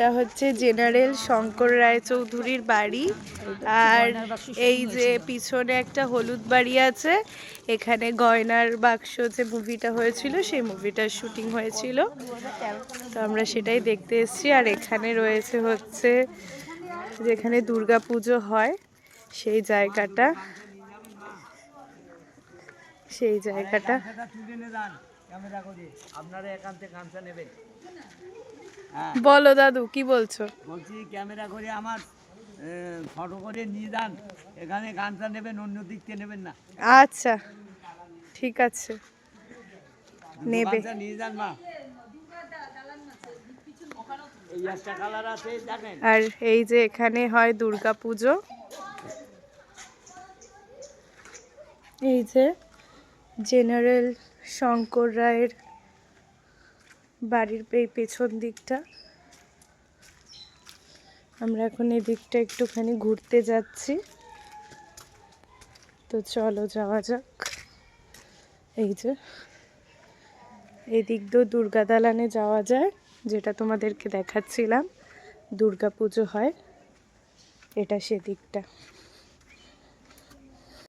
এটা হচ্ছে জেনারেল শঙ্কর রায়চৌধুরীর বাড়ি। আর এই যে পিছনে একটা হলুদ বাড়ি আছে, এখানে গয়নার বাক্স যে মুভিটা হয়েছিল সেই মুভিটার শুটিং হয়েছিল, তো আমরা সেটাই দেখতে এসেছি। আর এখানে রয়েছে হচ্ছে যেখানে দুর্গা পুজো হয় সেই জায়গাটা, সেই জায়গাটা। বলো দাদু কি বলছো? বলছি ক্যামেরা করে আমার ফটো করে নিয়ে যান, এখানে গানটা নেবেন, অন্য দিক থেকে নেবেন না। আচ্ছা ঠিক আছে, নেবে নিয়ে যান মা। এই একটা কালার আছে দেখেন। আর এই যে এখানে হয় দুর্গা পুজো, এই যে জেনারেল শঙ্কর রায়ের বাড়ির এই পেছন দিকটা। আমরা এখন এই দিকটা একটুখানি ঘুরতে যাচ্ছি, তো চলো যাওয়া যাক। এই যে এই দিক দিয়েও দুর্গা দালানে যাওয়া যায়, যেটা তোমাদেরকে দেখাচ্ছিলাম, দুর্গা পুজো হয়, এটা সেদিকটা।